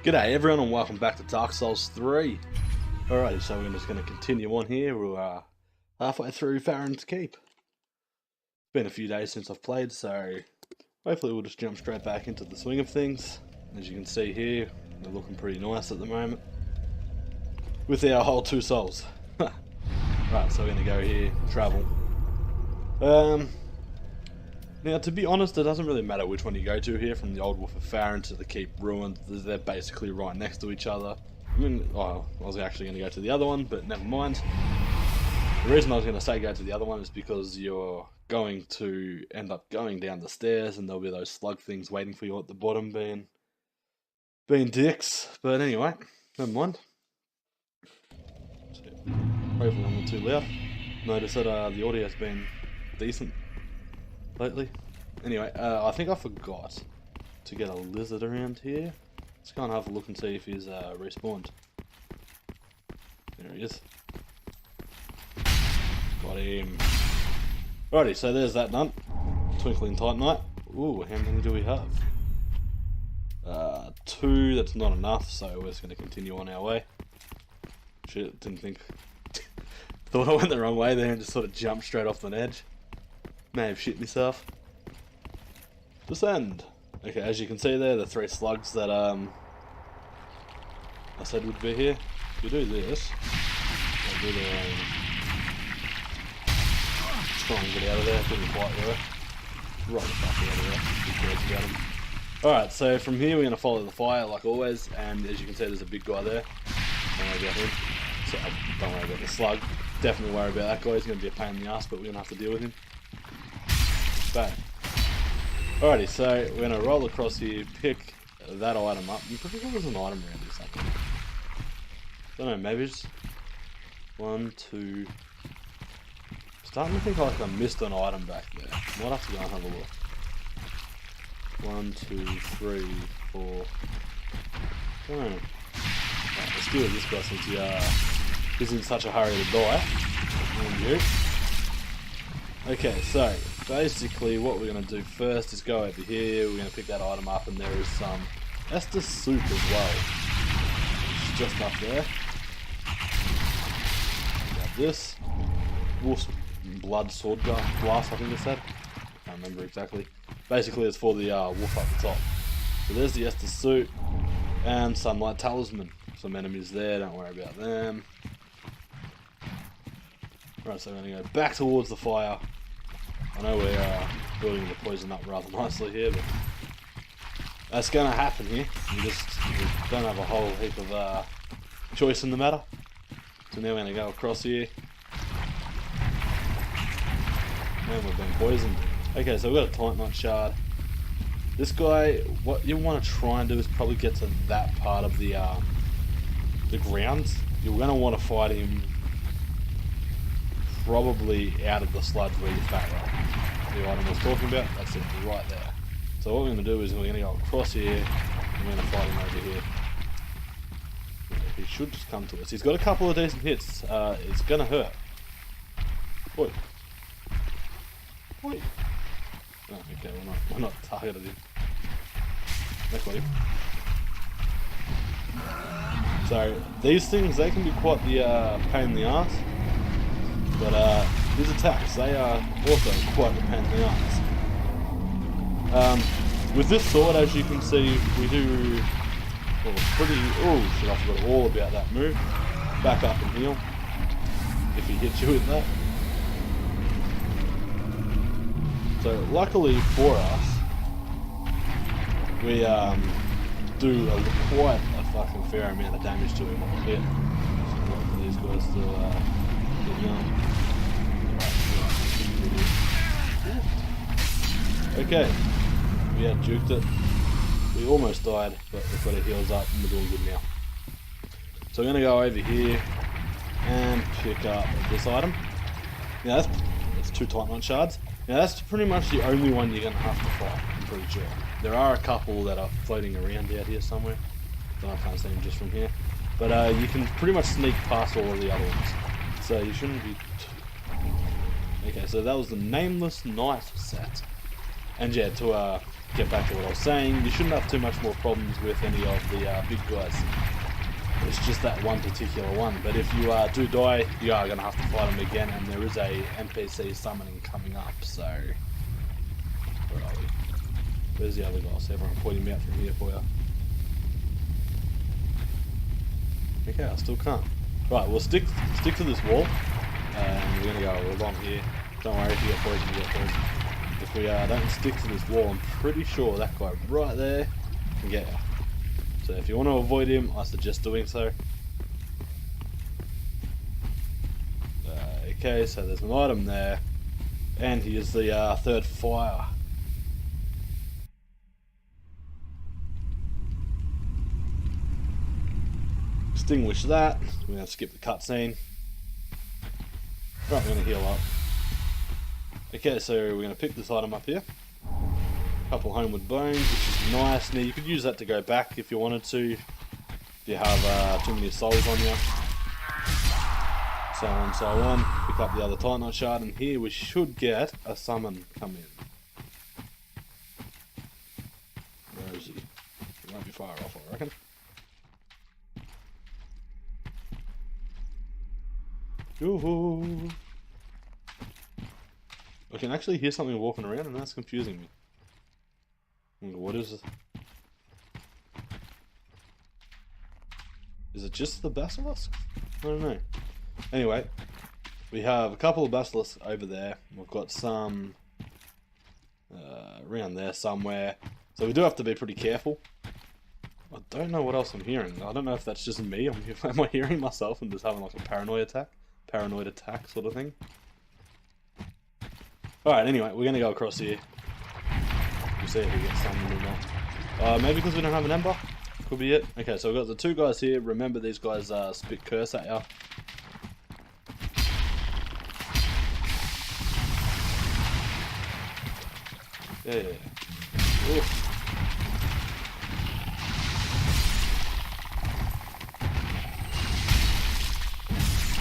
G'day everyone and welcome back to Dark Souls 3. Alrighty, so we're just going to continue on here. We're halfway through Farron's Keep. It's been a few days since I've played, so hopefully we'll just jump straight back into the swing of things. As you can see here, they're looking pretty nice at the moment. With our whole 2 souls. Right, so we're going to go here, travel. Now, to be honest, it doesn't really matter which one you go to here, from the Old Wolf of Farron to the Keep Ruined. They're basically right next to each other. I mean, I was actually going to go to the other one, but never mind. The reason I was going to say go to the other one is because you're going to end up going down the stairs, and there'll be those slug things waiting for you at the bottom, being dicks. But anyway, never mind. So, hopefully I'm not too loud. Notice that the audio's been decent lately. Anyway, I think I forgot to get a lizard around here. Let's go and have a look and see if he's respawned. There he is. Got him. Alrighty, so there's that done. Twinkling Titanite. Ooh, how many do we have? 2, that's not enough, so we're just going to continue on our way. Shit, didn't think... Thought I went the wrong way there and just sort of jumped straight off the edge. May have shit myself. Descend. Okay, as you can see there, the 3 slugs that I said would be here. If you do this, I'll do the try and get out of there. Didn't quite work. Right the fuck out of there. Who cares about him? Alright, so from here we're going to follow the fire like always, and as you can see there's a big guy there. Don't worry about him. So don't worry about the slug. Definitely worry about that guy. He's going to be a pain in the ass, but we're going to have to deal with him. Bang. Alrighty, so we're going to roll across here, pick that item up. I'm pretty sure there's an item around here something. I don't know, maybe just 1, 2. Starting to think like I missed an item back there. Might have to go and have a look. 1, 2, 3, 4. I don't know. Right, let's deal with this guy since he is in such a hurry to die. And you. Okay, so basically what we're going to do first is go over here, we're going to pick that item up, and there is some Estus soup as well. It's just up there. Grab this. Wolf's blood sword blast, I think it said. I can't remember exactly. Basically it's for the wolf up the top. So there's the Estus soup, and Sunlight Talisman. Some enemies there, don't worry about them. Right, so we're going to go back towards the fire. I know we're building the poison up rather nicely here, but that's going to happen here. We don't have a whole heap of choice in the matter. So now we're going to go across here. And we've been poisoned. Okay, so we've got a Titanite shard. This guy, what you want to try and do is probably get to that part of the grounds. You're going to want to fight him probably out of the sludge where your fat right. The item I was talking about, that's it, right there. So what we're going to do is we're going to go across here, and we're going to fight him over here. He should just come to us. He's got a couple of decent hits. It's going to hurt. Oi. Oi. Oh, okay, we're not targeted him. That's what him. So these things, they can be quite the pain in the ass. But these attacks, they are also quite the pain in the ass. With this sword, as you can see, we do pretty... Oh shit, I forgot all about that move. Back up and heal, if he hits you with that. So luckily for us, we do quite a fucking fair amount of damage to him on the hit. So wait for these guys to get going. Okay, we had juked it. We almost died, but we've got our heals up and we're doing good now. So we're going to go over here and pick up this item. Now that's 2 Titanite shards. Now that's pretty much the only one you're going to have to fight, I'm pretty sure. There are a couple that are floating around out here somewhere. So I can't see them just from here. But you can pretty much sneak past all of the other ones. So you shouldn't be... Okay, so that was the Nameless Knight set. And yeah, to get back to what I was saying, you shouldn't have too much more problems with any of the big guys. It's just that one particular one. But if you do die, you are going to have to fight them again, and there is a NPC summoning coming up, so... Where are we? Where's the other guy? So everyone pointing me out from here for you. Okay, I still can't. Right, we'll stick to this wall, and we're going to go along here. Don't worry if you get poisoned, you get poisoned. If we don't stick to this wall, I'm pretty sure that guy right there can get you. So if you want to avoid him, I suggest doing so. Okay, so there's an item there, and here's the third fire. Extinguish that. We're going to skip the cutscene. Right, we're going to heal up. Okay, so we're going to pick this item up here. Couple homeward bones, which is nice. Now you could use that to go back if you wanted to. If you have too many souls on you. So on, so on. Pick up the other Titanite shard, and here we should get a summon come in. Where is he? He won't be far off, I reckon. Yoo-hoo! I can actually hear something walking around, and that's confusing me. What is it? Is it just the basilisk? I don't know. Anyway, we have a couple of basilisks over there. We've got some around there somewhere. So we do have to be pretty careful. I don't know what else I'm hearing. I don't know if that's just me. Am I hearing myself and just having like a paranoid attack sort of thing? Alright, anyway, we're going to go across here. We'll see if we get summoned or not. Maybe because we don't have an ember? Could be it. Okay, so we've got the two guys here. Remember, these guys spit curse at you. Yeah. Oof.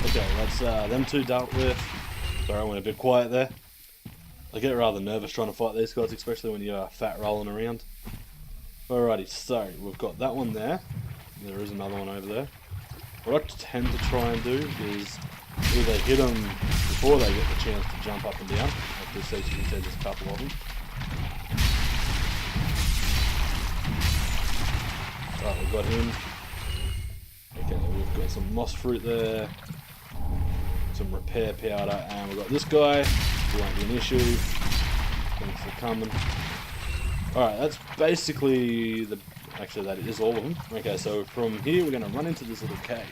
Okay, that's them two dealt with. Sorry, I went a bit quiet there. I get rather nervous trying to fight these guys, especially when you're fat rolling around. Alrighty, so we've got that one there. There is another one over there. What I tend to try and do is either hit them before they get the chance to jump up and down. Like this, as you can see, there's a couple of them. Right, we've got him. Okay, we've got some moss fruit there. Some repair powder, and we've got this guy. It won't be an issue. Thanks for coming. Alright, that's basically the... Actually, that is all of them. Okay, so from here we're going to run into this little cave.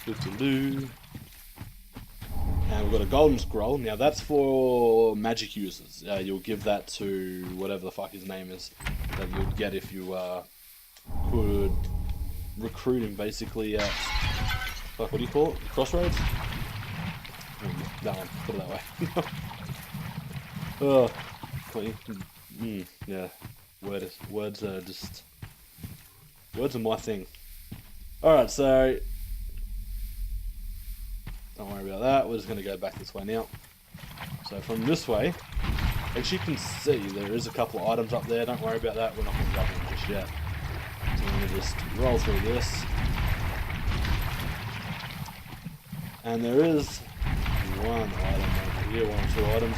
Doo-doo-doo. And we've got a golden scroll. Now that's for magic users. You'll give that to whatever the fuck his name is. That you'd get if you could recruit him basically at... Fuck, what do you call it? Crossroads? That one, put it that way. Oh, yeah. Words are just... Words are my thing. Alright, so... Don't worry about that, we're just going to go back this way now. So from this way, as you can see, there is a couple of items up there. Don't worry about that, we're not going to grab them just yet. So I'm going to just roll through this. And there is one item over here, one or two items.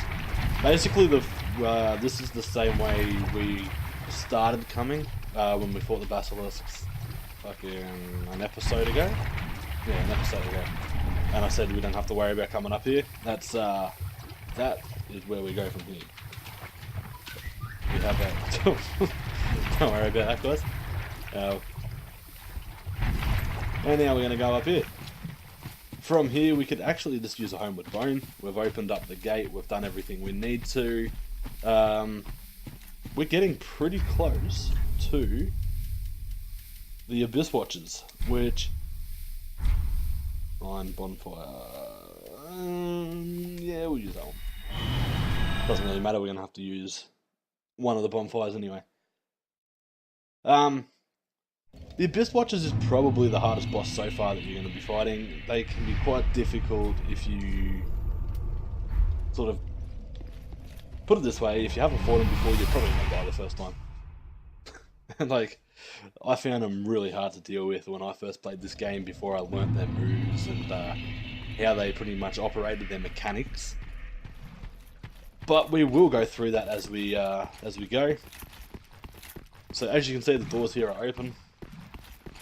Basically, this is the same way we started coming when we fought the basilisks fucking an episode ago. Yeah, an episode ago. And I said we don't have to worry about coming up here. That's that is where we go from here. We have that. Don't worry about that, guys. And now we're going to go up here. From here, we could actually just use a homeward bone. We've opened up the gate. We've done everything we need to. We're getting pretty close to the Abyss Watchers, which... Iron bonfire... yeah, we'll use that one. Doesn't really matter, we're going to have to use one of the bonfires anyway. The Abyss Watchers is probably the hardest boss so far that you're going to be fighting. They can be quite difficult if you sort of put it this way, if you haven't fought him before, you're probably going to die the first time. And like, I found them really hard to deal with when I first played this game before I learnt their moves and how they pretty much operated their mechanics. But we will go through that as we go. So as you can see, the doors here are open.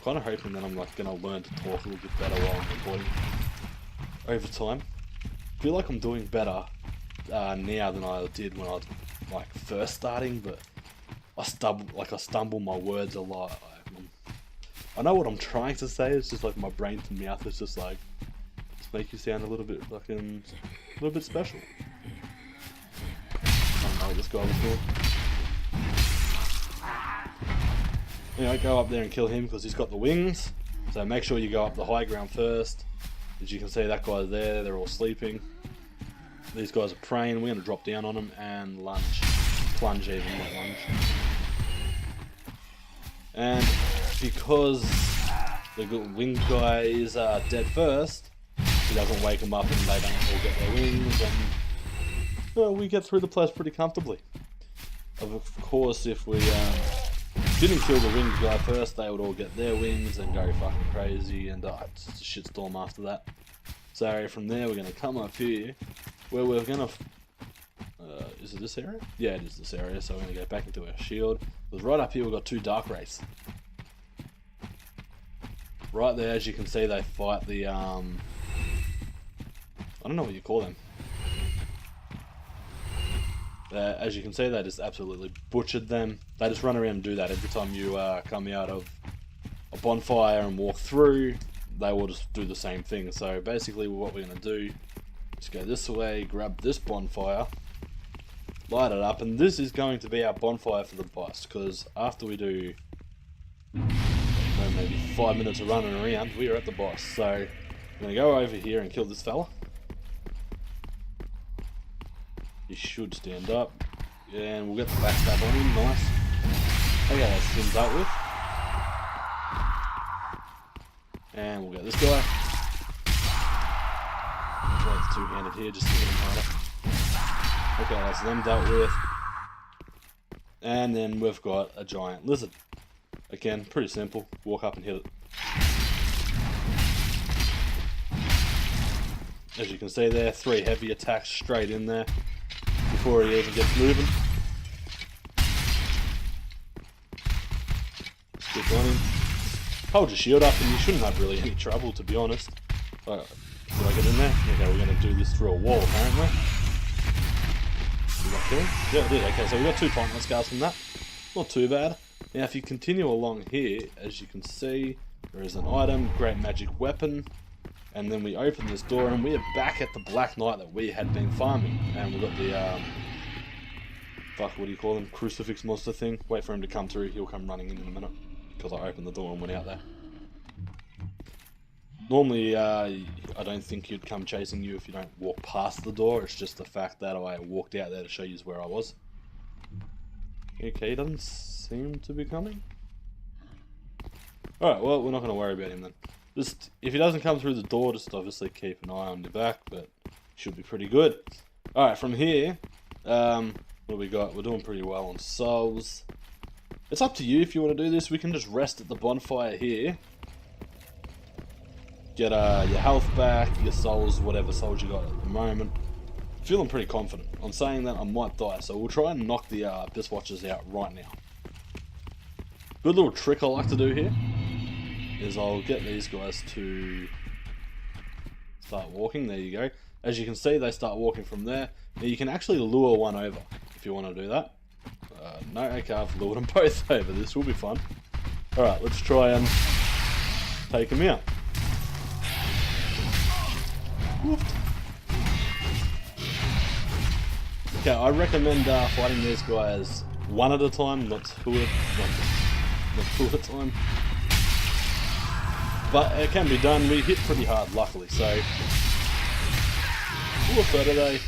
Kind of hoping that I'm like going to learn to talk a little bit better while I'm recording over time. I feel like I'm doing better now than I did when I was like first starting, but I stumble my words a lot. I know what I'm trying to say. It's just like my brain to mouth is just like make you sound a little bit fucking a little bit special. I don't know what this guy was doing. Anyway, go up there and kill him because he's got the wings. So make sure you go up the high ground first. As you can see, that guy's there. They're all sleeping. These guys are praying. We're going to drop down on them and lunge. Plunge even, not lunge. And because the winged guy is dead first, he doesn't wake them up and they don't all get their wings. And well, we get through the place pretty comfortably. Of course, if we didn't kill the winged guy first, they would all get their wings and go fucking crazy, and it's just a shitstorm after that. So from there, we're going to come up here, where we're going to... is it this area? Yeah, it is this area, so we're going to go back into our shield. Because right up here, we've got two dark wraiths. Right there, as you can see, they fight the... I don't know what you call them. As you can see, they just absolutely butchered them. They just run around and do that every time you come out of a bonfire and walk through. They will just do the same thing. So basically what we're going to do is go this way, grab this bonfire, light it up, and this is going to be our bonfire for the boss, because after we do maybe 5 minutes of running around, we are at the boss. So I'm going to go over here and kill this fella. He should stand up, and we'll get the backstab on him. Nice. Okay, that's him dealt with. And we'll get this guy. Try the two-handed here just to get him harder. Okay, that's them dealt with. And then we've got a giant lizard. Again, pretty simple. Walk up and hit it. As you can see there, 3 heavy attacks straight in there before he even gets moving. Stick on him. Hold your shield up and you shouldn't have really any trouble, to be honest. Did I get in there? Okay, we're going to do this through a wall apparently. Did I kill him? Yeah, I did. Okay, so we got 2 Titan scars from that. Not too bad. Now if you continue along here, as you can see, there is an item, great magic weapon. And then we open this door and we are back at the Black Knight that we had been farming. And we've got the, what do you call him? Crucifix monster thing. Wait for him to come through, he'll come running in a minute. Because I opened the door and went out there. Normally, I don't think he'd come chasing you if you don't walk past the door. It's just the fact that I walked out there to show you where I was. Okay, he doesn't seem to be coming. Alright, well, we're not going to worry about him then. Just, if he doesn't come through the door, just obviously keep an eye on your back, but should be pretty good. Alright, from here, what do we got? We're doing pretty well on souls. It's up to you if you want to do this. We can just rest at the bonfire here. Get your health back, your souls, whatever souls you got at the moment. Feeling pretty confident. On saying that, I might die, so we'll try and knock the Abyss Watchers out right now. Good little trick I like to do here is I'll get these guys to start walking. There you go. As you can see, they start walking from there. Now you can actually lure one over if you want to do that. No, okay, I've lured them both over. This will be fun. Alright, let's try and take them out. Okay, I recommend fighting these guys one at a time, not two at a time. But it can be done. We hit pretty hard, luckily, so... Ooh, a photo day.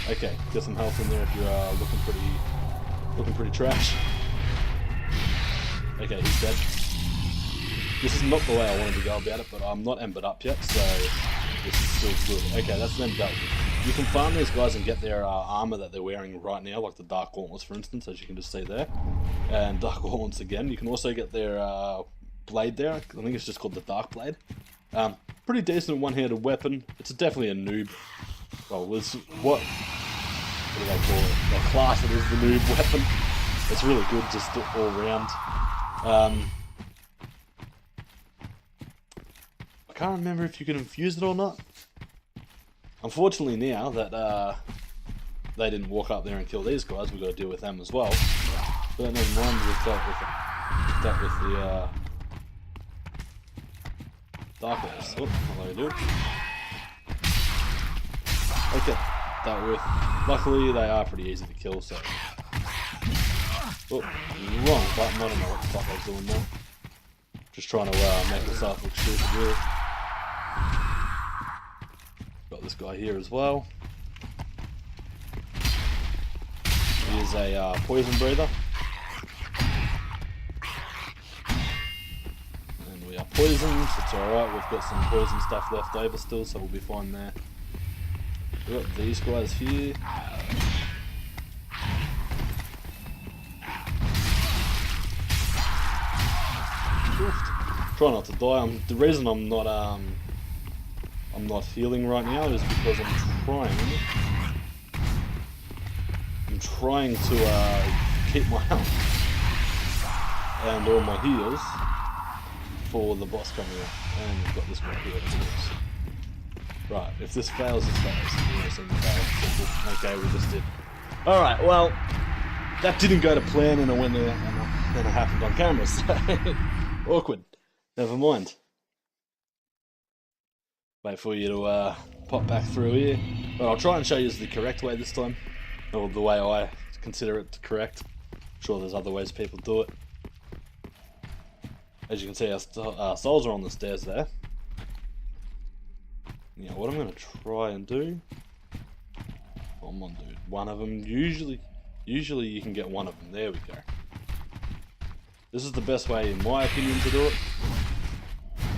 Okay, get some health in there if you're looking pretty trash. Okay, he's dead. This is not the way I wanted to go about it, but I'm not embered up yet, so this is still good. Okay, that's them dealt with. You can farm these guys and get their armor that they're wearing right now, like the Dark Gauntlets for instance, as you can just see there. And Dark Gauntlets again. You can also get their blade there. I think it's just called the Dark Blade. Pretty decent one-handed weapon. It's definitely a noob. Well, it's what do they call it? They class it as the noob weapon. It's really good just all round. I can't remember if you can infuse it or not. Unfortunately now that they didn't walk up there and kill these guys, we've got to deal with them as well. But never mind, we've dealt with the Dark Horse. Oh, hello dude. Okay, dealt with. Luckily they are pretty easy to kill, so... Oh, wrong button, I don't know what the fuck I was doing there. Just trying to make myself look stupid really. Got this guy here as well. He is a poison breather. And we are poisoned, it's alright, we've got some poison stuff left over still, so we'll be fine there. We've got these guys here. Try not to die. The reason I'm not healing right now is because I'm trying to keep my health and all my heals for the boss coming up. And we've got this guy here. Right, if this fails, it fails. Okay, we just did. Alright, well, that didn't go to plan and it went there and it happened on camera, so awkward. Never mind. Wait for you to pop back through here. But I'll try and show you the correct way this time. Or the way I consider it correct. I'm sure there's other ways people do it. As you can see, our souls are on the stairs there. Now, what I'm going to try and do... Come on, dude. One of them. Usually you can get one of them. There we go. This is the best way, in my opinion, to do it.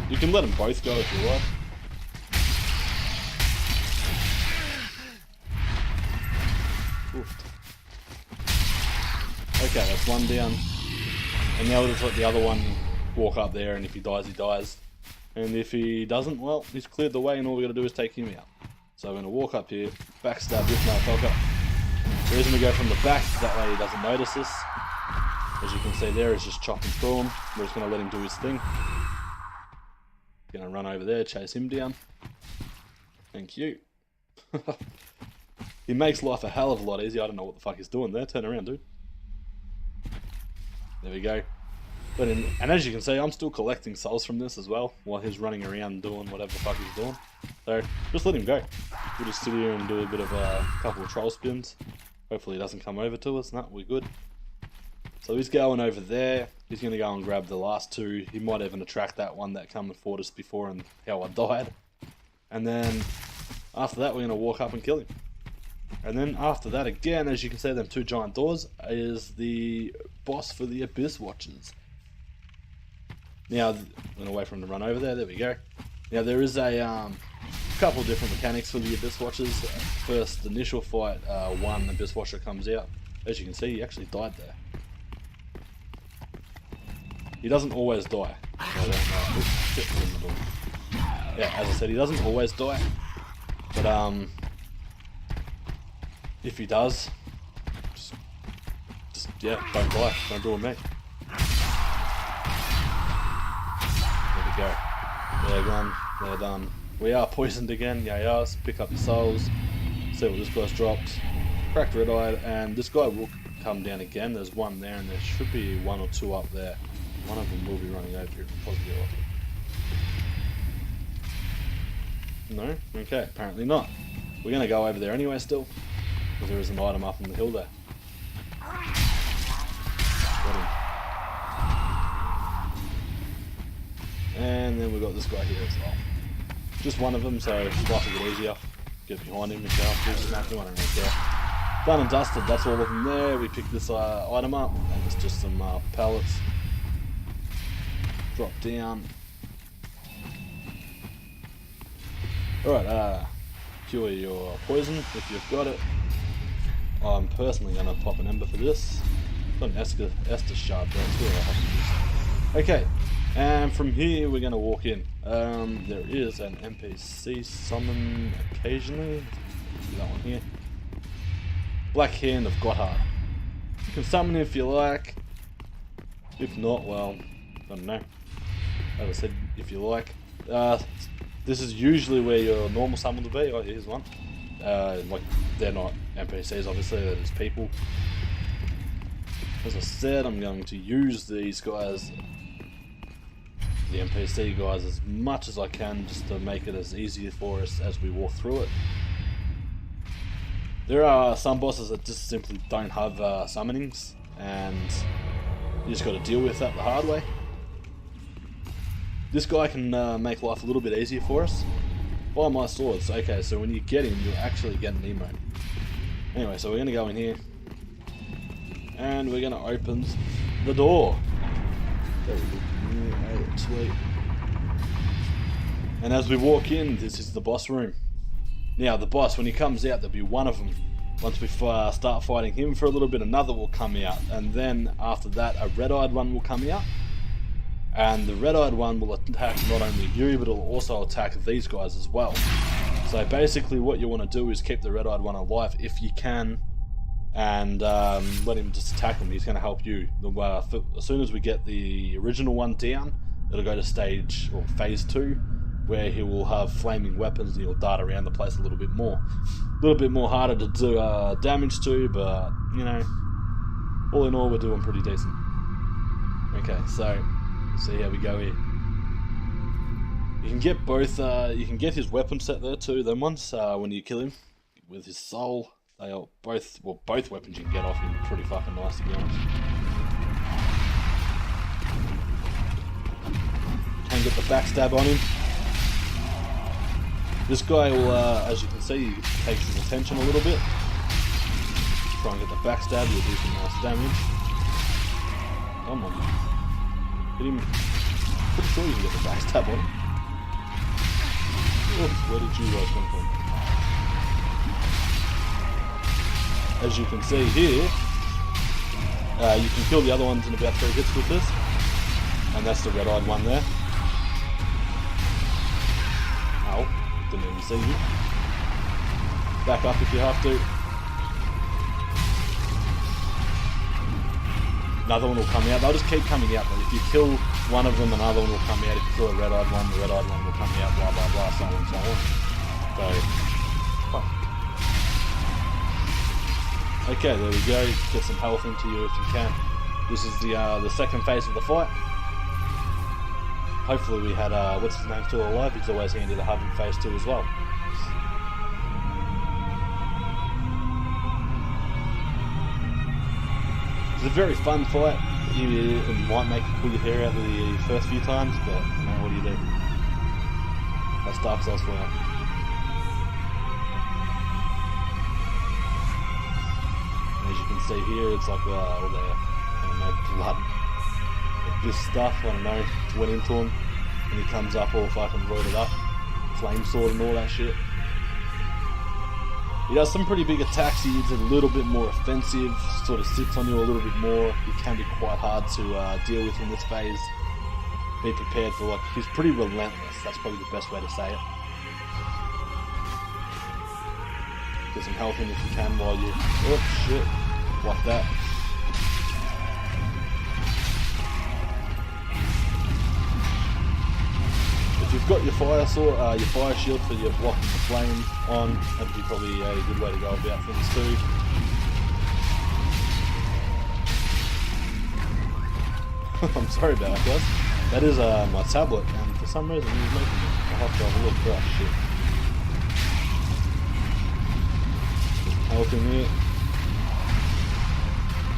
You can let them both go if you like. Oof. Okay, that's one down. And now we'll just let the other one walk up there, and if he dies, he dies. And if he doesn't, well, he's cleared the way, and all we got to do is take him out. So I'm going to walk up here, backstab this motherfucker. The reason we go from the back, that way he doesn't notice us. As you can see there, he's just chopping through him. We're just going to let him do his thing. Going to run over there, chase him down. Thank you. He makes life a hell of a lot easier. I don't know what the fuck he's doing there. Turn around, dude. There we go. And as you can see, I'm still collecting souls from this as well, while he's running around doing whatever the fuck he's doing. So, just let him go. We'll just sit here and do a bit of a couple of troll spins. Hopefully he doesn't come over to us. No, we're good. So he's going over there. He's going to go and grab the last two. He might even attract that one that came and fought us before and how I died. And then after that, we're going to walk up and kill him. And then after that, again, as you can see, them two giant doors is the boss for the Abyss Watchers. Now, I'm going to wait for him to run over there. There we go. Now, there is a couple different mechanics for the Abyss Watchers. First initial fight, one Abyss Watcher comes out. As you can see, he actually died there. He doesn't always die. Yeah, as I said, he doesn't always die. But if he does, just yeah, don't die. Don't do it, me. There we go. They're gone. They're done. We are poisoned again. Yes. Pick up your souls. See what this guy's dropped. Cracked red eye, and this guy will come down again. There's one there, and there should be one or two up there. One of them will be running over here, possibly. No? Okay, apparently not. We're going to go over there anyway still, because there is an item up on the hill there. Got him. And then we've got this guy here as well. Just one of them, so life will get easier. Get behind him if you have to, smack him, I don't really care. Done and dusted, that's all of them there. We picked this item up, and it's just some pallets. Drop down. Alright, cure your poison if you've got it. I'm personally going to pop an ember for this. Got an Estus shard there too, I haven't used. Okay, and from here we're going to walk in. There is an NPC summon occasionally. See that one here. Black Hand of Gotthard. You can summon if you like. If not, well, I don't know. As I said, if you like. This is usually where your normal summons will be. Oh, here's one. Like, they're not NPCs, obviously, they're just people. As I said, I'm going to use these guys, the NPC guys, as much as I can, just to make it as easy for us as we walk through it. There are some bosses that just simply don't have summonings, and you just got to deal with that the hard way. This guy can make life a little bit easier for us. Buy my swords. Okay, so when you get him, you actually get an emote. Anyway, so we're going to go in here. And we're going to open the door. There we go. Yeah, sweet. And as we walk in, this is the boss room. Now, the boss, when he comes out, there'll be one of them. Once we start fighting him for a little bit, another will come out. And then after that, a red-eyed one will come out. And the red-eyed one will attack not only you, but it'll also attack these guys as well. So basically what you want to do is keep the red-eyed one alive if you can, and let him just attack him. He's going to help you. As soon as we get the original one down, it'll go to stage, or phase 2, where he will have flaming weapons and he'll dart around the place a little bit more. A little bit more harder to do damage to, but, you know, all in all, we're doing pretty decent. Okay, so see how we go here. You can get both. You can get his weapon set there too. Then once when you kill him with his soul, they are both. Well, both weapons you can get off him. Pretty fucking nice, to be honest. Can get the backstab on him. This guy will, as you can see, he takes his attention a little bit. Try and get the backstab. You'll do some nice damage. Come on. Hit him. Pretty sure you can get the backstab on him. Oops, where did you guys come from? As you can see here, you can kill the other ones in about 3 hits with this. And that's the red-eyed one there. Ow, didn't even see you. Back up if you have to. Another one will come out. They'll just keep coming out, but if you kill one of them, another one will come out. If you kill a red-eyed one, the red-eyed one will come out, blah, blah, blah, so on and so on. So, fuck. Okay, there we go. Get some health into you if you can. This is the second phase of the fight. Hopefully we had, what's his name, still alive. He's always handy to have in phase 2 as well. It's a very fun fight. It might make you pull your hair out the first few times, but you know, what do you do? That's Dark Souls for you. As you can see here, it's like all the, I don't know, blood, this stuff, I don't know, it's went into him, and he comes up all fucking roided up, flame sword and all that shit. He does some pretty big attacks. He's a little bit more offensive, sort of sits on you a little bit more. He can be quite hard to deal with in this phase. Be prepared for, like, he's pretty relentless. That's probably the best way to say it. Get some health in if you can while you... Oh, shit. Like that. If you've got your fire sword, your fire shield for your blocking the flame on, that'd be probably a good way to go about things too. I'm sorry about that, guys. That is my tablet, and for some reason he's making it. I'll have to have a look. Oh shit. Health in here.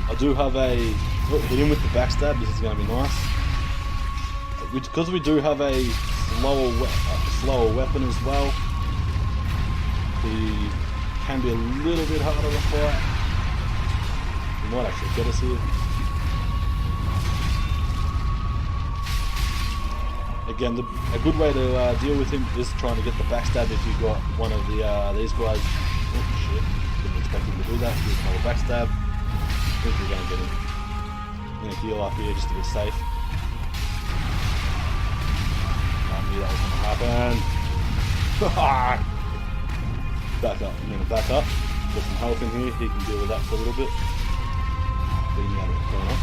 I do have a... hit him with the backstab. This is going to be nice. Because we do have a slower weapon as well, he can be a little bit harder to fight. He might actually get us here. Again, a good way to deal with him is trying to get the backstab if you've got one of these guys. Oh shit, didn't expect him to do that. Here's another backstab. I think we're going to get him. I'm going to heal up here just to be safe. I knew that was going to happen. Back up. I'm going to back up. Put some health in here. He can deal with that for a little bit. Beating out of the corner.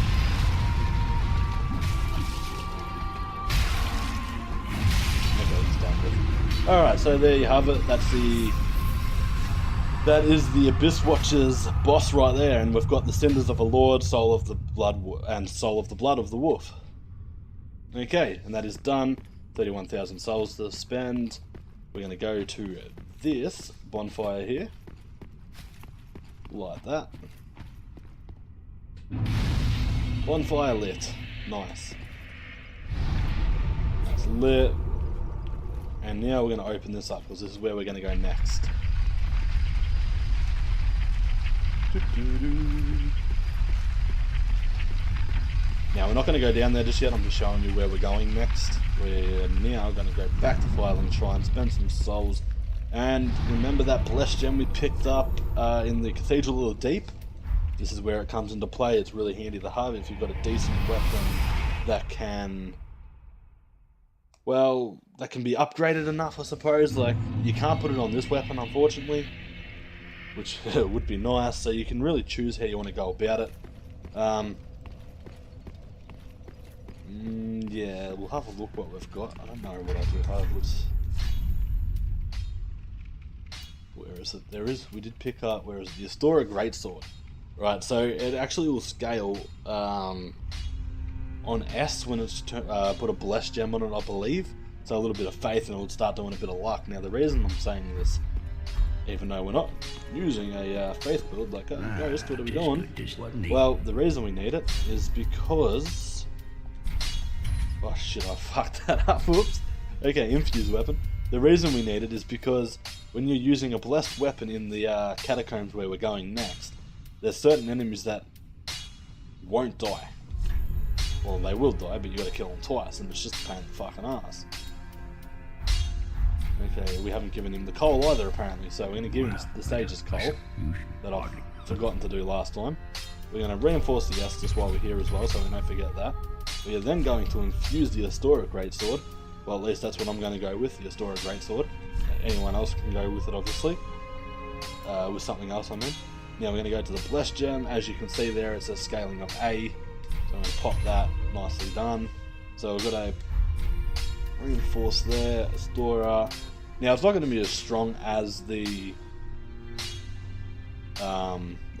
Alright, so there you have it. That is the Abyss Watcher's boss right there, and we've got the Cinders of a Lord, Soul of the Blood, and Soul of the Blood of the Wolf. Okay, and that is done. 31,000 souls to spend. We're going to go to this bonfire here. Like that. Bonfire lit. Nice. That's lit. And now we're going to open this up because this is where we're going to go next. Now we're not going to go down there just yet, I'm just showing you where we're going next. We're now going to go back to Firelink Shrine, spend some souls, and remember that blessed gem we picked up in the Cathedral of the Deep? This is where it comes into play. It's really handy to have if you've got a decent weapon that can... well, that can be upgraded enough, I suppose. Like, you can't put it on this weapon, unfortunately, which would be nice, so you can really choose how you want to go about it. Yeah, we'll have a look what we've got. I don't know what I do have. Where is it? We did pick up, where is it? The Astora Greatsword. Right, so it actually will scale on S when it's put a blessed gem on it, I believe. So a little bit of faith and it would start doing a bit of luck. Now the reason I'm saying this, even though we're not using a faith build, like, Ghost, what are we doing? Well, the reason we need it is because... oh shit, I fucked that up, whoops. Okay, infused weapon. The reason we need it is because when you're using a blessed weapon in the catacombs where we're going next, there's certain enemies that won't die. Well, they will die, but you gotta kill them twice, and it's just a pain in the fucking ass. Okay, we haven't given him the coal either, apparently, so we're gonna give him the Sage's coal that I've forgotten to do last time. We're gonna reinforce the Estus while we're here as well, so we don't forget that. We are then going to infuse the Astora Greatsword. Well, at least that's what I'm going to go with, the Astora Greatsword. Anyone else can go with it, obviously. With something else, I mean. Now we're going to go to the Blessed Gem. As you can see there, it says scaling of A. So I'm going to pop that, nicely done. So we've got a reinforce there, Astora. Now it's not going to be as strong as the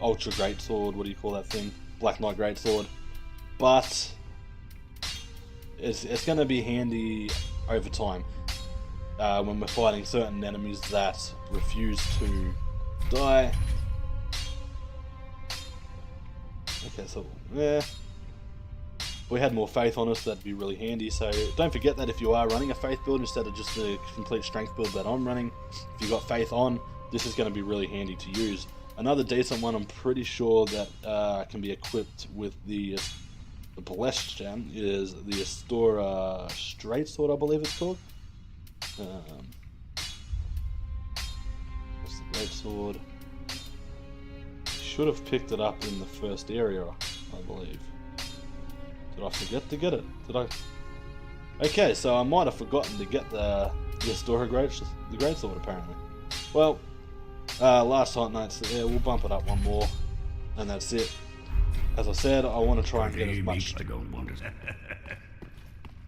Ultra Greatsword, what do you call that thing? Black Knight Greatsword. But it's going to be handy over time when we're fighting certain enemies that refuse to die. Okay, so yeah, if we had more faith on us, that'd be really handy. So don't forget that if you are running a faith build instead of just the complete strength build that I'm running, if you've got faith on, this is going to be really handy to use. Another decent one I'm pretty sure that can be equipped with the Blessed Gem is the Astora Straight Sword, I believe it's called. What's the Great Sword? Should have picked it up in the first area, I believe. Did I forget to get it? Did I? Okay, so I might have forgotten to get the Astora Great Sword apparently. Well, last night, yeah, we'll bump it up one more, and that's it. As I said, I want to try and get as much.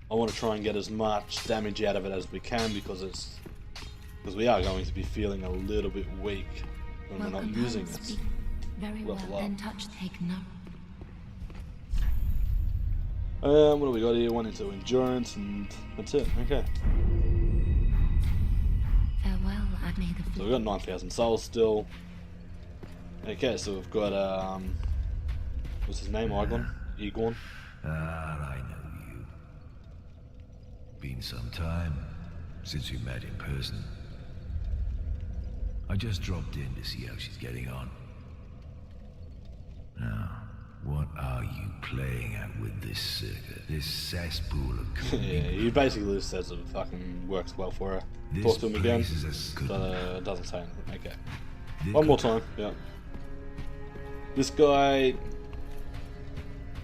I want to try and get as much damage out of it as we can because we are going to be feeling a little bit weak when we're not using it. Very well, then touch take no. What do we got here? 1 into endurance, and that's it. Okay. Farewell, I've made the. So we've got 9,000 souls still. Okay, so we've got what's his name? Egon. I know you. Been some time since we met in person. I just dropped in to see how she's getting on. Now, what are you you playing at with this circuit? This cesspool of Yeah, he basically just says it fucking works well for her. Talk to him again. Doesn't say anything. Okay. One more time. Yeah. This guy.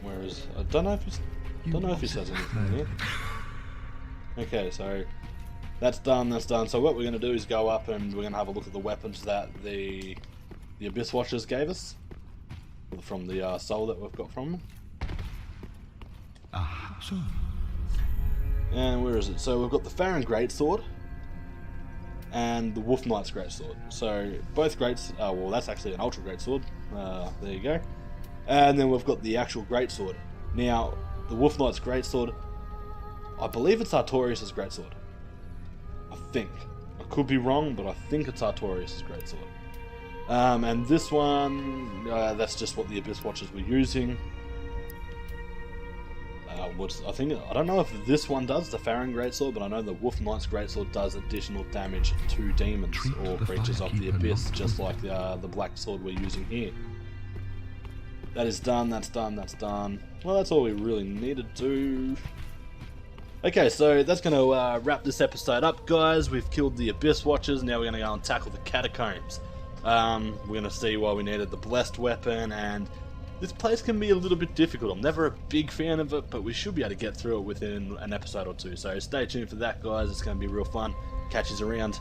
Where is? I don't know if he says anything here. Okay, so that's done. That's done. So what we're gonna do is go up and we're gonna have a look at the weapons that the Abyss Watchers gave us from the soul that we've got from them. So. And where is it? So we've got the Farron Greatsword and the Wolf Knight's Greatsword. So both greats. Well, that's actually an Ultra Greatsword. There you go. And then we've got the actual Greatsword. Now, the Wolf Knight's Greatsword, I believe it's Artorias' Greatsword. I think. I could be wrong, but I think it's Artorias' Greatsword. And this one, that's just what the Abyss Watchers were using. I don't know if this one does, the Farron Greatsword, but I know the Wolf Knight's Greatsword does additional damage to demons or creatures of the Abyss, just like the Black Sword we're using here. That is done, that's done, that's done. Well, that's all we really needed to. Okay, so that's going to wrap this episode up, guys. We've killed the Abyss Watchers, now we're going to go and tackle the Catacombs. We're going to see why we needed the Blessed Weapon, and this place can be a little bit difficult. I'm never a big fan of it, but we should be able to get through it within an episode or two. So stay tuned for that, guys. It's going to be real fun. Catch you around.